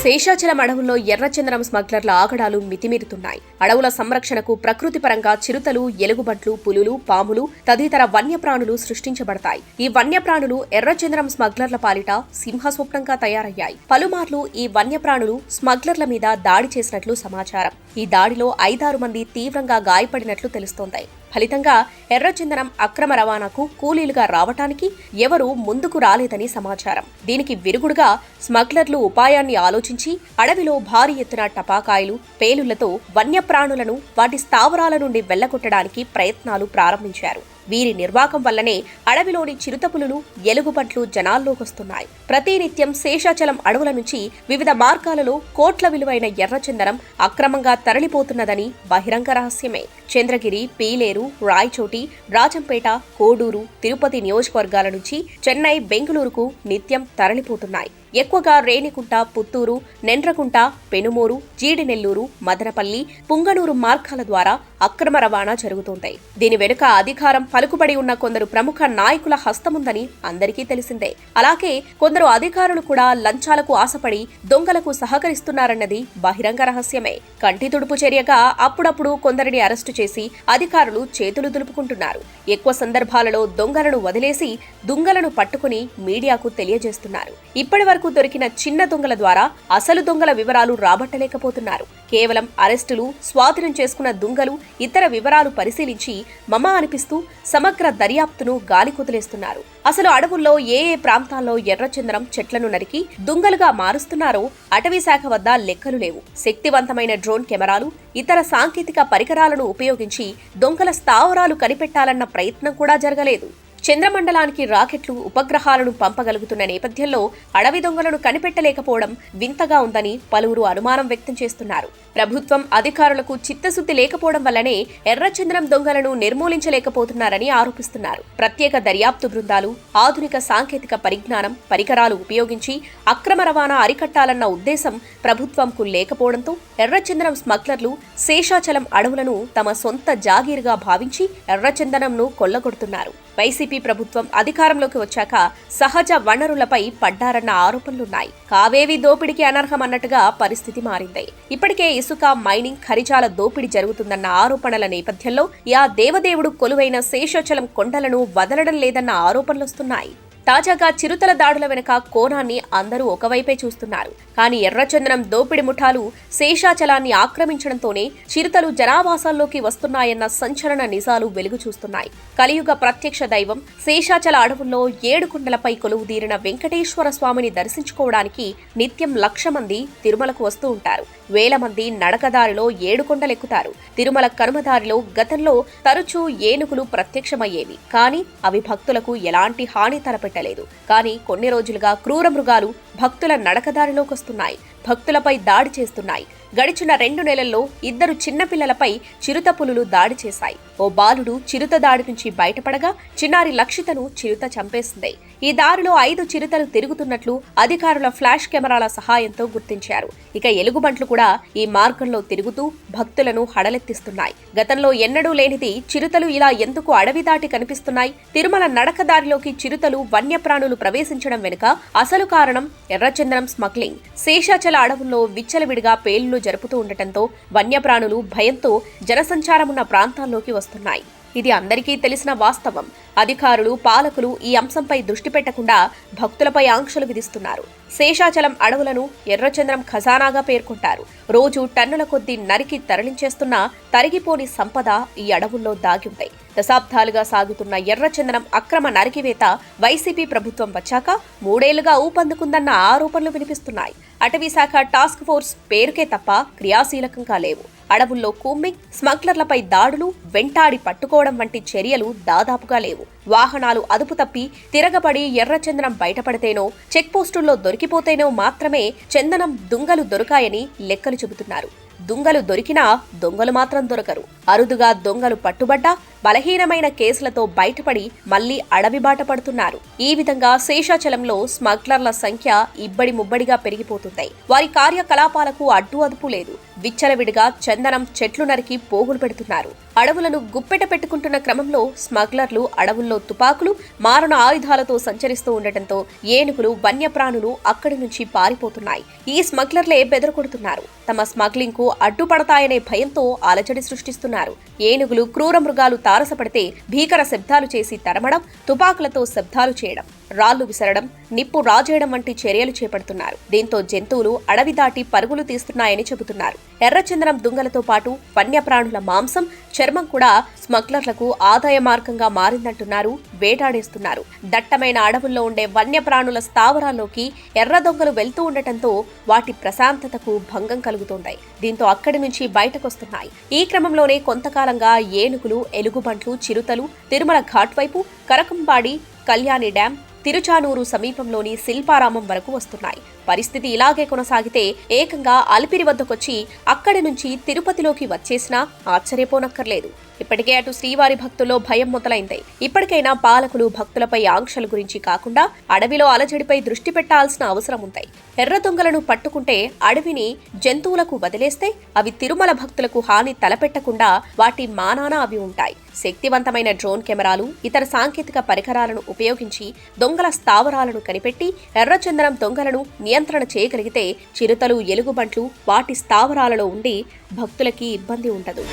శేషాచలం అడవుల్లో ఎర్రచందనం స్మగ్లర్ల ఆగడాలు మితిమీరుతున్నాయి. అడవుల సంరక్షణకు ప్రకృతి పరంగా చిరుతలు, ఎలుగుబంట్లు, పులులు, పాములు తదితర వన్యప్రాణులు సృష్టించబడతాయి. ఈ వన్యప్రాణులు ఎర్రచందనం స్మగ్లర్ల పాలిట సింహస్వప్నంగా తయారయ్యాయి. పలుమార్లు ఈ వన్యప్రాణులు స్మగ్లర్ల మీద దాడి చేసినట్లు సమాచారం. ఈ దాడిలో 5-6 మంది తీవ్రంగా గాయపడినట్లు తెలుస్తోంది. ఫలితంగా ఎర్రచందనం అక్రమ రవాణాకు కూలీలుగా రావటానికి ఎవరూ ముందుకు రాలేదని సమాచారం. దీనికి విరుగుడుగా స్మగ్లర్లు ఉపాయాన్ని ఆలోచించి అడవిలో భారీ ఎత్తున టపాకాయలు, పేలుళ్లతో వన్యప్రాణులను వాటి స్థావరాల నుండి వెళ్లగొట్టడానికి ప్రయత్నాలు ప్రారంభించారు. వీరి నిర్వాకం వల్లనే అడవిలోని చిరుతపులులు, ఎలుగుబంట్లు జనాల్లోకొస్తున్నాయి. ప్రతినిత్యం శేషాచలం అడవుల నుంచి వివిధ మార్గాలలో కోట్ల విలువైన ఎర్రచందనం అక్రమంగా తరలిపోతున్నదని బహిరంగ రహస్యమే. చంద్రగిరి, పీలేరు, రాయచోటి, రాజంపేట, కోడూరు, తిరుపతి నియోజకవర్గాల నుంచి చెన్నై, బెంగళూరుకు నిత్యం తరలిపోతున్నాయి. ఎక్కువగా రేణికుంట, పుత్తూరు, నెండ్రకుంట, పెనుమూరు, జీడినెల్లూరు, మదనపల్లి, పుంగనూరు మార్గాల ద్వారా అక్రమ రవాణా జరుగుతోంది. దీని వెనుక అధికారం పలుకుబడి ఉన్న కొందరు ప్రముఖ నాయకుల హస్తముందని అందరికీ తెలిసిందే. అలాగే కొందరు అధికారులు కూడా లంచాలకు ఆశపడి దొంగలకు సహకరిస్తున్నారన్నది బహిరంగ రహస్యమే. కంటి తుడుపు చర్యగా అప్పుడప్పుడు కొందరిని అరెస్టు చేసి అధికారులు చేతులు దులుపుకుంటున్నారు. ఎక్కువ సందర్భాలలో దొంగలను వదిలేసి దుంగలను పట్టుకుని మీడియాకు తెలియజేస్తున్నారు. ఇప్పటి వరకు దొరికిన చిన్న దొంగల ద్వారా అసలు దొంగల వివరాలు రాబట్టలేకపోతున్నారు. కేవలం అరెస్టులు, స్వాధీనం చేసుకున్న దొంగలు ఇతర వివరాలు పరిశీలించి మమా అనిపిస్తూ సమగ్ర దర్యాప్తును గాలికొదిలేస్తున్నారు. అసలు అడవుల్లో ఏ ప్రాంతాల్లో ఎర్రచందనం చెట్లను నరికి దుంగలుగా మారుస్తున్నారో అటవీ శాఖ వద్ద లెక్కలు లేవు. శక్తివంతమైన డ్రోన్ కెమెరాలు, ఇతర సాంకేతిక పరికరాలను ఉపయోగించి దొంగల స్థావరాలు కనిపెట్టాలన్న ప్రయత్నం కూడా జరగలేదు. చంద్రమండలానికి రాకెట్లు, ఉపగ్రహాలను పంపగలుగుతున్న నేపథ్యంలో అడవి దొంగలను కనిపెట్టలేకపోవడం వింతగా ఉందని పలువురు అనుమానం వ్యక్తం చేస్తున్నారు. ప్రభుత్వం అధికారులకు చిత్తశుద్ధి లేకపోవడం వల్లనే ఎర్రచందనం దొంగలను నిర్మూలించలేకపోతున్నారని ఆరోపిస్తున్నారు. ప్రత్యేక దర్యాప్తు బృందాలు, ఆధునిక సాంకేతిక పరిజ్ఞానం, పరికరాలు ఉపయోగించి అక్రమ రవాణా అరికట్టాలన్న ఉద్దేశం ప్రభుత్వంకు లేకపోవడంతో ఎర్రచందనం స్మగ్లర్లు శేషాచలం అడవులను తమ సొంత జాగీరుగా భావించి ఎర్రచందనంను కొల్లగొడుతున్నారు. వైసీపీ ప్రభుత్వం అధికారంలోకి వచ్చాక సహజ వనరులపై పడ్డారన్న ఆరోపణలున్నాయి. కావేవి దోపిడీకి అనర్హమన్నట్టుగా పరిస్థితి మారింది. ఇప్పటికే ఇసుక, మైనింగ్, ఖనిజాల దోపిడీ జరుగుతుందన్న ఆరోపణల నేపథ్యంలో ఆ దేవదేవుడు కొలువైన శేషాచలం కొండలను వదలడం లేదన్న ఆరోపణలొస్తున్నాయి. తాజాగా చిరుతల దాడుల వెనుక కోణాన్ని అందరూ ఒకవైపే చూస్తున్నారు. కానీ ఎర్రచందనం దోపిడి ముఠాలు శేషాచలాన్ని ఆక్రమించడంతోనే చిరుతలు జనావాసాల్లోకి వస్తున్నాయన్న సంచలన నిజాలు వెలుగు చూస్తున్నాయి. కలియుగ ప్రత్యక్ష దైవం శేషాచల అడవుల్లో 7 కొండలపై కొలువుదీరిన వెంకటేశ్వర స్వామిని దర్శించుకోవడానికి నిత్యం 1,00,000 మంది తిరుమలకు వస్తూ ఉంటారు. వేల మంది నడకదారిలో 7 కొండలెక్కుతారు. తిరుమల కనుమదారిలో గతంలో తరచూ ఏనుగులు ప్రత్యక్షమయ్యేవి. కానీ అవి భక్తులకు ఎలాంటి హాని తలపెట్టలేదు. కానీ కొన్ని రోజులుగా క్రూర మృగాలు భక్తుల నడకదారిలోకొస్తున్నాయి, భక్తులపై దాడి చేస్తున్నాయి. గడిచిన 2 నెలల్లో 2 చిన్నపిల్లలపై చిరుతపులులు దాడి చేశాయి. ఓ బాలుడు చిరుత దాడి నుంచి బయటపడగా చిన్నారి లక్షితను చిరుత చంపేసింది. ఈ దారిలో 5 చిరుతలు తిరుగుతున్నట్లు అధికారుల ఫ్లాష్ కెమెరాల సహాయంతో గుర్తించారు. ఇక ఎలుగుబంట్లు కూడా ఈ మార్గంలో తిరుగుతూ భక్తులను హడలెత్తిస్తున్నాయి. గతంలో ఎన్నడూ లేనిది చిరుతలు ఇలా ఎందుకు అడవి దాటి కనిపిస్తున్నాయి? తిరుమల నడకదారిలోకి చిరుతలు, వన్యప్రాణులు ప్రవేశించడం వెనుక అసలు కారణం ఎర్రచందనం స్మగ్లింగ్. శేషాచల అడవుల్లో విచ్చలవిడిగా పేలుళ్లు జరుపుతూ ఉండటంతో వన్యప్రాణులు భయంతో జనసంచారమున్న ప్రాంతాల్లోకి వస్తున్నాయి. ఇది అందరికీ తెలిసిన వాస్తవం. అధికారులు, పాలకులు ఈ అంశంపై దృష్టి పెట్టకుండా భక్తులపై ఆంక్షలు విధిస్తున్నారు. శేషాచలం అడవులను ఎర్రచందనం ఖజానాగా పేర్కొంటారు. రోజు టన్నుల కొద్దీ నరికి తరలించేస్తున్న తరిగిపోని సంపద ఈ అడవుల్లో దాగి ఉంటాయి. దశాబ్దాలుగా సాగుతున్న ఎర్రచందనం అక్రమ నరికివేత వైసీపీ ప్రభుత్వం వచ్చాక 3 ఏళ్లుగా ఊపందుకుందన్న ఆరోపణలు వినిపిస్తున్నాయి. అటవీ శాఖ టాస్క్ ఫోర్స్ పేరుకే తప్ప క్రియాశీలకంగా లేవు. అడవుల్లో కూంబింగ్, స్మగ్లర్లపై దాడులు, వెంటాడి పట్టుకోవడం వంటి చర్యలు దాదాపుగా లేవు. వాహనాలు అదుపు తప్పి తిరగబడి ఎర్రచందనం బయటపడితేనో, చెక్పోస్టుల్లో దొరికిపోతేనో మాత్రమే చందనం దుంగలు దొరికాయని లెక్కలు చెబుతున్నారు. దుంగలు దొరికినా దొంగలు మాత్రం దొరకరు. అరుదుగా దొంగలు పట్టుబడ్డా బలహీనమైన కేసులతో బయటపడి మళ్లీ అడవి బాట పడుతున్నారు. ఈ విధంగా శేషాచలంలో స్మగ్లర్ల సంఖ్య ఇబ్బడి ముబ్బడిగా పెరిగిపోతుంది. వారి కార్యకలాపాలకు అడ్డు అదుపు లేదు. విచ్చలవిడిగా చందనం చెట్లు నరికి పోగులు పెడుతున్నారు. అడవులను గుప్పెట పెట్టుకుంటున్న క్రమంలో స్మగ్లర్లు అడవుల్లో తుపాకులు, మారణ ఆయుధాలతో సంచరిస్తూ ఉండటంతో ఏనుగులు, వన్యప్రాణులు అక్కడి నుంచి పారిపోతున్నాయి. ఈ స్మగ్లర్లే బెదరకొడుతున్నారు. తమ స్మగ్లింగ్ కు అడ్డుపడతాయనే భయంతో అలజడి సృష్టిస్తున్నారు. ఏనుగులు, క్రూర మృగాలు తారసపడితే భీకర శబ్దాలు చేసి తరమడం, తుపాకులతో శబ్దాలు చేయడం, రాళ్లు విసరడం, నిప్పు రాజేయడం వంటి చర్యలు చేపడుతున్నారు. దీంతో జంతువులు అడవి దాటి పరుగులు తీస్తున్నాయని చెబుతున్నారు. ఎర్రచందనం దుంగలతో పాటు వన్యప్రాణుల మాంసం, చర్మం కూడా స్మగ్లర్లకు ఆదాయ మార్గంగా మారిందంటున్నారు. వేటాడేస్తున్నారు. దట్టమైన అడవుల్లో ఉండే వన్యప్రాణుల స్థావరాల్లోకి ఎర్ర దొంగలు వెళ్తూ ఉండటంతో వాటి ప్రశాంతతకు భంగం కలుగుతోంది. దీంతో అక్కడి నుంచి బయటకొస్తున్నాయి. ఈ క్రమంలోనే కొంతకాలంగా ఏనుగులు, ఎలుగుబంట్లు, చిరుతలు తిరుమల ఘాట్ వైపు, కరకంబాడి, కళ్యాణి డ్యాం, తిరుచానూరు సమీపంలోని శిల్పారామం వరకు వస్తున్నాయి. పరిస్థితి ఇలాగే కొనసాగితే ఏకంగా అలిపిరి వద్దకొచ్చి అక్కడి నుంచి తిరుపతిలోకి వచ్చేసినా ఆశ్చర్యపోనక్కర్లేదు. ఇప్పటికే అటు శ్రీవారి భక్తుల్లో భయం మొదలైంది. ఇప్పటికైనా పాలకులు భక్తులపై ఆంక్షల గురించి కాకుండా అడవిలో అలజడిపై దృష్టి పెట్టాల్సిన అవసరం ఉంది. ఎర్ర దొంగలను పట్టుకుంటే అడవిని జంతువులకు వదిలేస్తే అవి తిరుమల భక్తులకు హాని తలపెట్టకుండా వాటి మానాన అవి ఉంటాయి. శక్తివంతమైన డ్రోన్ కెమెరాలు, ఇతర సాంకేతిక పరికరాలను ఉపయోగించి దొంగల స్థావరాలను కనిపెట్టి ఎర్రచందనం దొంగలను నియంత్రణ చేయగలిగితే చిరుతలు, ఎలుగుబంట్లు వాటి స్థావరాలలో ఉండి భక్తులకి ఇబ్బంది ఉండదు.